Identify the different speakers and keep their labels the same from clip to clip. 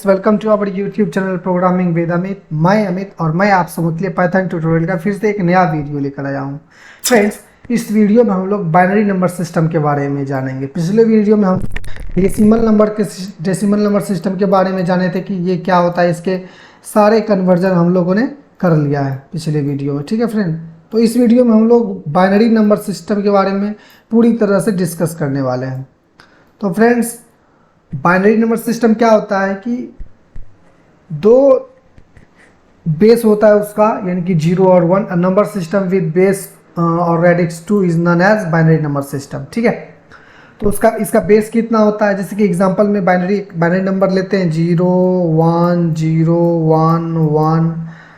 Speaker 1: Friends, welcome to our YouTube channel programming with Amit. मैं अमित और मैं आप सबके लिए पाइथन ट्यूटोरियल का फिर से एक नया वीडियो लेकर आया हूँ। फ्रेंड्स, इस वीडियो में हम लोग बाइनरी नंबर सिस्टम के बारे में जानेंगे। पिछले वीडियो में हम डेसिमल नंबर सिस्टम के बारे में जाने थे कि ये क्या होता है। इसके सारे कन्वर्जन हम लोगों ने कर लिया है पिछले वीडियो में। ठीक है फ्रेंड, तो इस वीडियो में हम लोग बाइनरी नंबर सिस्टम के बारे में पूरी तरह से डिस्कस करने वाले हैं। तो फ्रेंड्स, बाइनरी नंबर सिस्टम क्या होता है कि दो बेस होता है उसका, यानी कि 0 और 1। नंबर सिस्टम विद बेस और radix 2 is known as binary number system. ठीक है, तो इसका बेस कितना होता है? जैसे कि एग्जांपल में बाइनरी नंबर लेते हैं 0 1 0 1 1,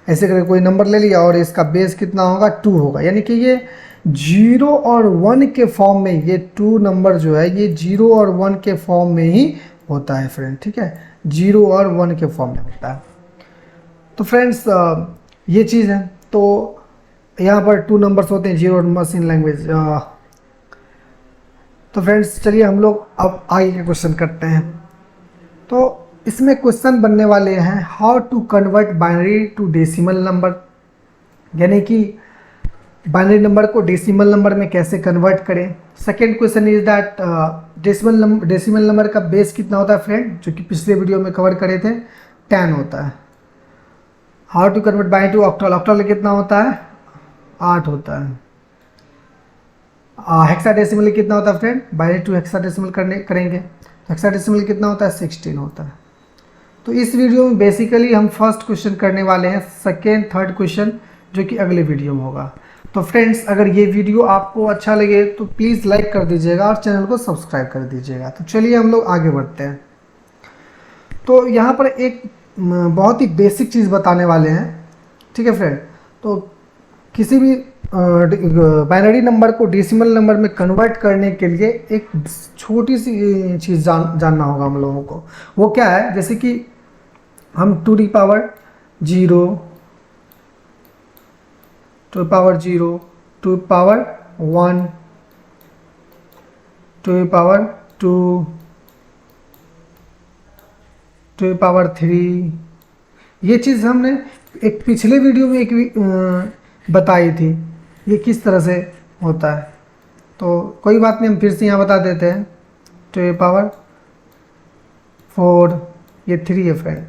Speaker 1: ऐसे करके कोई नंबर ले लिया और इसका बेस कितना होगा? 2 होगा। यानी कि ये 0 और 1 के फॉर्म में, ये 2 नंबर जो है ये 0 और 1 के फॉर्म में ही होता है फ्रेंड। ठीक है, 0 और 1 के फॉर्म में होता है। तो फ्रेंड्स, ये चीज़ है। तो यहाँ पर 2 नंबर्स होते हैं, 0 और मशीन लैंग्वेज। तो फ्रेंड्स, चलिए हम लोग अब आगे के क्वेश्चन करते हैं। तो इसमें क्वेश्चन बनने वाले हैं how to convert binary to decimal number, यानी कि बाइनरी नंबर को डेसिमल नंबर में कैसे कन्वर्ट करें। Second question is that decimal number का बेस कितना होता है फ्रेंड, जो कि पिछले वीडियो में कवर करे थे, 10 होता है। How to convert binary to octal, octal कितना होता है? 8 होता है। हेक्साडेसिमल कितना होता है फ्रेंड? बाइनरी टू हेक्साडेसिमल करेंगे, हेक्साडेसिमल कितना होता है? 16 होता है। तो इस वीडियो में बेसिकली हम फर्स्ट क्वेश्चन करने वाले हैं, सेकेंड थर्ड क्वेश्चन जो कि अगले वीडियो में होगा। तो फ्रेंड्स, अगर ये वीडियो आपको अच्छा लगे तो प्लीज़ लाइक कर दीजिएगा और चैनल को सब्सक्राइब कर दीजिएगा। तो चलिए हम लोग आगे बढ़ते हैं। तो यहाँ पर एक बहुत ही बेसिक चीज़ बताने वाले हैं। ठीक है फ्रेंड, तो किसी भी बाइनरी नंबर को डेसिमल नंबर में कन्वर्ट करने के लिए एक छोटी सी चीज़ जानना होगा हम लोगों को। वो क्या है? जैसे कि हम 2 की पावर 0, 2 की पावर 0, 2 की पावर 1, 2 की पावर 2, 2 की पावर 3, ये चीज़ हमने एक पिछले वीडियो में बताई थी, ये किस तरह से होता है। तो कोई बात नहीं, हम फिर से यहाँ बता देते हैं। 2 की पावर 4, ये 3 है फ्रेंड।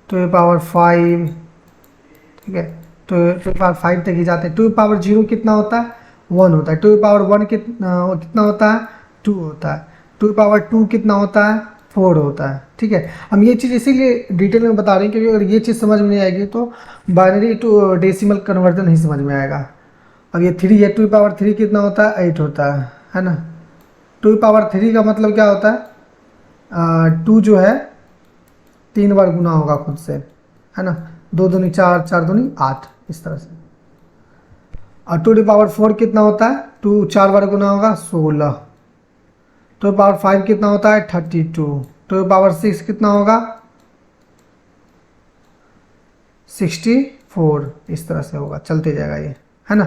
Speaker 1: 2 की पावर 5, ठीक है, तो 2 की पावर 5 तक ही जाते हैं। 2 की पावर 0 कितना होता है? 1 होता है। 2 की पावर 1 कितना होता है? 2 होता है। 2 की पावर 2 कितना होता है? 4 होता है। ठीक है, हम ये चीज़ इसीलिए डिटेल में बता रहे हैं क्योंकि अगर ये चीज़ समझ में नहीं आएगी तो बाइनरी टू डेसिमल कन्वर्जन नहीं समझ में आएगा। अब ये 3 है, 2 की पावर 3 कितना होता है? 8 होता है ना। 2 की पावर 3 का मतलब क्या होता है? 2 जो है 3 बार गुना होगा खुद से, है ना। 2 दूनी 4, 4 दूनी 8, इस तरह से। और 2 की पावर 4 कितना होता है? 2 4 बार गुना होगा, 16। 2 की पावर 5 कितना होता है? 32। 2 की पावर 6 कितना होगा? 64। इस तरह से होगा, चलते जाएगा ये, है ना।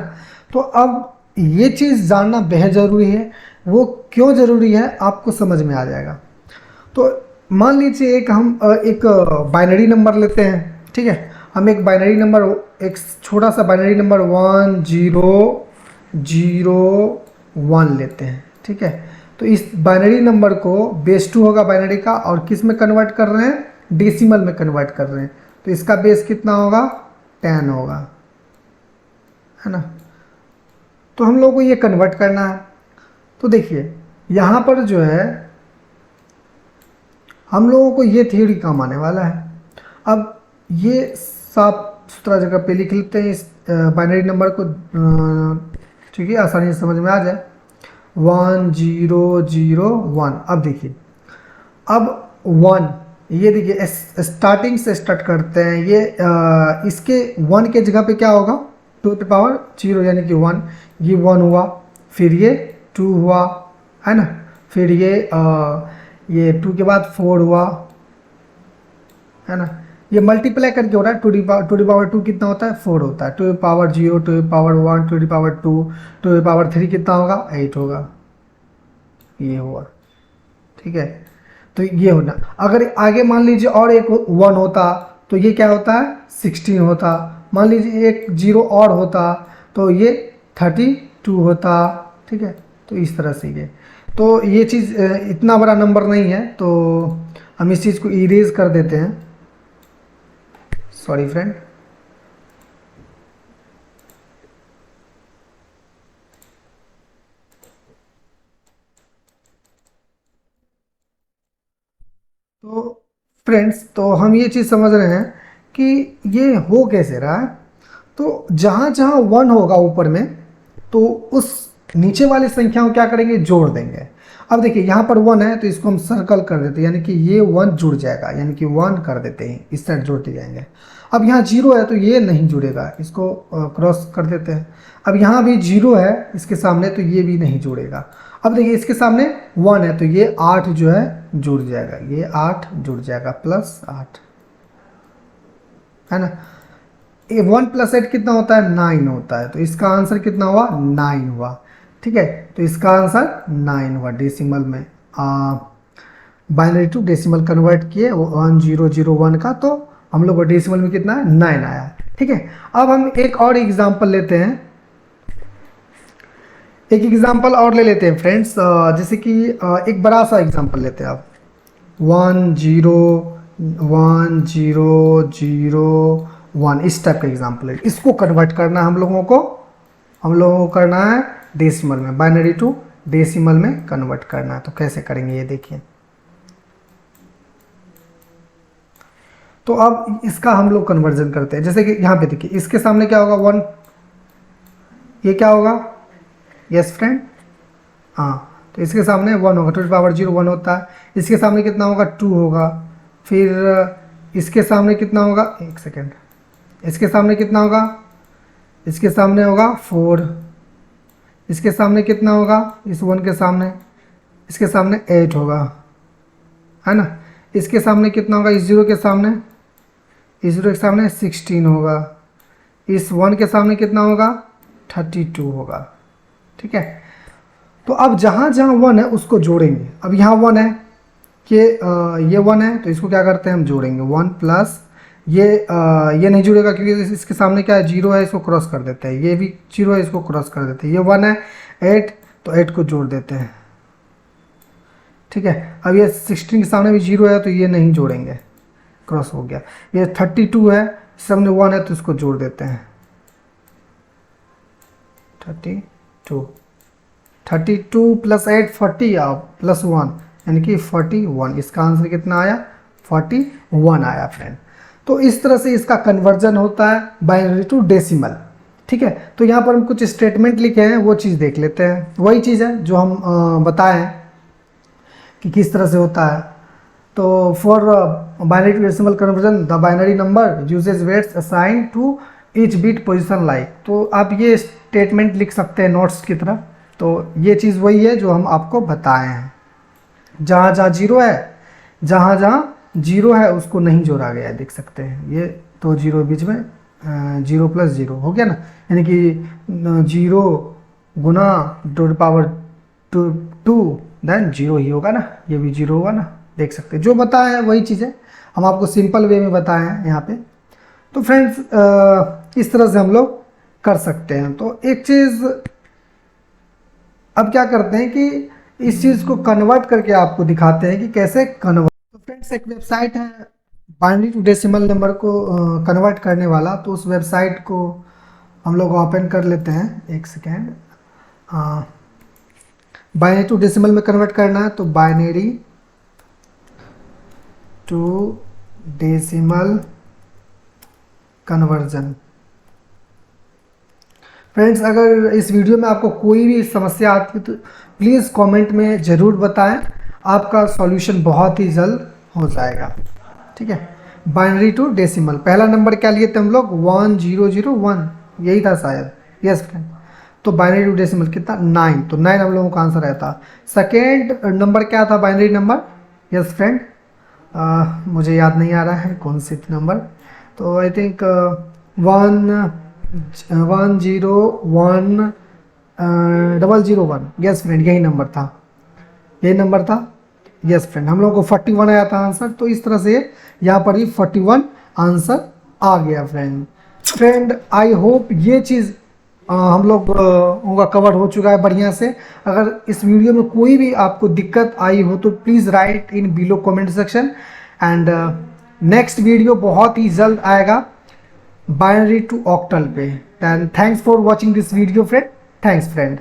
Speaker 1: तो अब ये चीज़ जानना बेहद ज़रूरी है। वो क्यों ज़रूरी है आपको समझ में आ जाएगा। तो मान लीजिए हम एक बाइनरी नंबर लेते हैं। ठीक है, हम एक बाइनरी नंबर, एक छोटा सा बाइनरी नंबर 1 0 0 1 लेते हैं। ठीक है, तो इस बाइनरी नंबर को बेस 2 होगा बाइनरी का, और किस में कन्वर्ट कर रहे हैं? डेसिमल में कन्वर्ट कर रहे हैं। तो इसका बेस कितना होगा? 10 होगा, है ना। तो हम लोग को ये कन्वर्ट करना है। तो देखिए यहाँ पर जो है हम लोगों को ये थ्योरी काम आने वाला है। अब ये साफ सुथरा जगह पे लिख लेते हैं इस बाइनरी नंबर को, ठीक है, आसानी से समझ में आ जाए। 1 0 0 1। अब देखिए, अब 1, ये देखिए स्टार्टिंग से स्टार्ट करते हैं। ये इसके 1 के जगह पे क्या होगा? 2 की पावर 0 यानी कि 1, ये 1 हुआ, फिर ये 2 हुआ, है ना। फिर ये 2 के बाद 4 हुआ, है ना। ये मल्टीप्लाई करके हो रहा है। 2 की पावर 2 कितना होता है? 4 होता है। 2 की पावर 0, 2 की पावर 1, 2 की पावर 2, 2 की पावर 3 कितना होगा? 8 होगा, ये हुआ। ठीक है, तो ये होना। अगर आगे मान लीजिए और एक 1 होता तो ये क्या होता है 16 होता। मान लीजिए एक 0 और होता तो ये 32 होता। ठीक है, तो इस तरह से ये, तो ये चीज़ इतना बड़ा नंबर नहीं है, तो हम इस चीज़ को इरेज कर देते हैं। Sorry friend. तो फ्रेंड्स, तो हम ये चीज़ समझ रहे हैं कि ये हो कैसे रहा है। तो जहाँ जहाँ 1 होगा ऊपर में, तो उस नीचे वाली संख्या को क्या करेंगे, जोड़ देंगे। अब देखिए यहाँ पर 1 है तो इसको हम सर्कल कर देते हैं, यानी कि ये 1 जुड़ जाएगा, यानी कि 1 कर देते हैं, इस साइड जोड़ते जाएंगे। अब यहाँ 0 है तो ये नहीं जुड़ेगा, इसको क्रॉस कर देते हैं। अब यहाँ भी 0 है इसके सामने, तो ये भी नहीं जुड़ेगा। अब देखिए इसके सामने 1 है तो ये 8 जो है जुड़ जाएगा, ये 8 जुड़ जाएगा, +8 है ना। 1 + 8 कितना होता है, 9 होता है। तो इसका आंसर कितना हुआ, 9 हुआ। ठीक है, तो इसका आंसर 9 हुआ। डेसिमल में बाइनरी टू डेसिमल कन्वर्ट किए 1001 का, तो हम लोग को डेसिमल में कितना है, 9 आया। ठीक है, अब हम एक और एग्जांपल लेते हैं, एक एग्जांपल और ले लेते हैं फ्रेंड्स। जैसे कि एक बड़ा सा एग्जांपल लेते हैं आप, 101001 इस टाइप का एग्जांपल है। इसको कन्वर्ट करना हम लोगों को करना है डेसिमल में, बाइनरी टू डेसिमल में कन्वर्ट करना है। तो कैसे करेंगे ये देखिए। तो अब इसका हम लोग कन्वर्जन करते हैं। जैसे कि यहाँ पे देखिए इसके सामने क्या होगा, 1, ये क्या होगा, यस फ्रेंड, हाँ, तो इसके सामने 1 होगा, 2 1 होता है। इसके सामने कितना होगा, 2 होगा। फिर इसके सामने कितना होगा, एक सेकेंड, इसके सामने कितना होगा, इसके सामने होगा 4। इसके सामने कितना होगा, इस 1 के सामने, इसके सामने 8 होगा, है ना। इसके सामने कितना होगा, इस 0 के सामने, इस 0 के सामने 16 होगा। इस 1 के सामने कितना होगा, 32 होगा। ठीक है, तो अब जहाँ जहाँ 1 है उसको जोड़ेंगे। अब यहाँ 1 है कि ये 1 है तो इसको क्या करते हैं, हम जोड़ेंगे 1 प्लस ये नहीं जुड़ेगा क्योंकि इसके सामने क्या है, 0 है, इसको क्रॉस कर देते हैं। ये भी 0 है, इसको क्रॉस कर देते हैं। ये 1 है, 8, तो 8 को जोड़ देते हैं। ठीक है, अब ये 16 के सामने भी 0 है तो ये नहीं जोड़ेंगे, क्रॉस हो गया। ये 32 है, सामने 1 है तो इसको जोड़ देते हैं, 32 + 8 40 +1 यानी कि 41। इसका आंसर कितना आया, 41 आया फ्रेंड। तो इस तरह से इसका कन्वर्जन होता है बाइनरी टू डेसिमल। ठीक है, तो यहाँ पर हम कुछ स्टेटमेंट लिखे हैं, वो चीज़ देख लेते हैं। वही चीज़ है जो हम बताए हैं कि किस तरह से होता है। तो for binary to decimal conversion the binary number uses weights assign to each bit position like. तो आप ये स्टेटमेंट लिख सकते हैं नोट्स की तरह। तो ये चीज़ वही है जो हम आपको बताए हैं। जहाँ जहाँ 0 है, जहाँ जहाँ 0 है उसको नहीं जोड़ा गया है, देख सकते हैं। ये तो 0 बीच में 0 + 0 हो गया ना, यानी कि 0 गुना 2 देन 0 ही होगा ना, ये भी 0 होगा ना, देख सकते हैं। जो बताया है वही चीज़ है, हम आपको सिंपल वे में बताए हैं यहाँ पे। तो फ्रेंड्स इस तरह से हम लोग कर सकते हैं। तो एक चीज़ अब क्या करते हैं कि इस चीज़ को कन्वर्ट करके आपको दिखाते हैं कि कैसे कन्वर्ट। तो फ्रेंड्स एक वेबसाइट है बाइनरी टू डेसिमल नंबर को कन्वर्ट करने वाला, तो उस वेबसाइट को हम लोग ओपन कर लेते हैं, एक सेकेंड। बाइनरी टू डेसिमल में कन्वर्ट करना है तो binary to decimal conversion. Friends अगर इस वीडियो में आपको कोई भी समस्या आती है तो प्लीज़ कमेंट में ज़रूर बताएं, आपका सॉल्यूशन बहुत ही जल्द हो जाएगा। ठीक है, बाइनरी टू डेसिमल पहला नंबर क्या लिए थे हम लोग, 1001, यही था शायद, यस फ्रेंड। तो बाइनरी टू डेसिमल कितना, 9, तो 9 हम लोगों का आंसर आया था। सेकेंड नंबर क्या था बाइनरी नंबर, यस फ्रेंड, मुझे याद नहीं आ रहा है कौन सी नंबर, तो आई थिंक 10101001, यस फ्रेंड, यही नंबर था, यही नंबर था। यस फ्रेंड, हम लोगों को 41 आया था आंसर, तो इस तरह से यहाँ पर ही 41 आंसर आ गया फ्रेंड आई होप ये चीज़ हम लोग उनका कवर हो चुका है बढ़िया से। अगर इस वीडियो में कोई भी आपको दिक्कत आई हो तो please write in below comment section. And next video बहुत ही जल्द आएगा बाइनरी टू ऑक्टल पे। And thanks for watching this video friend, thanks friend.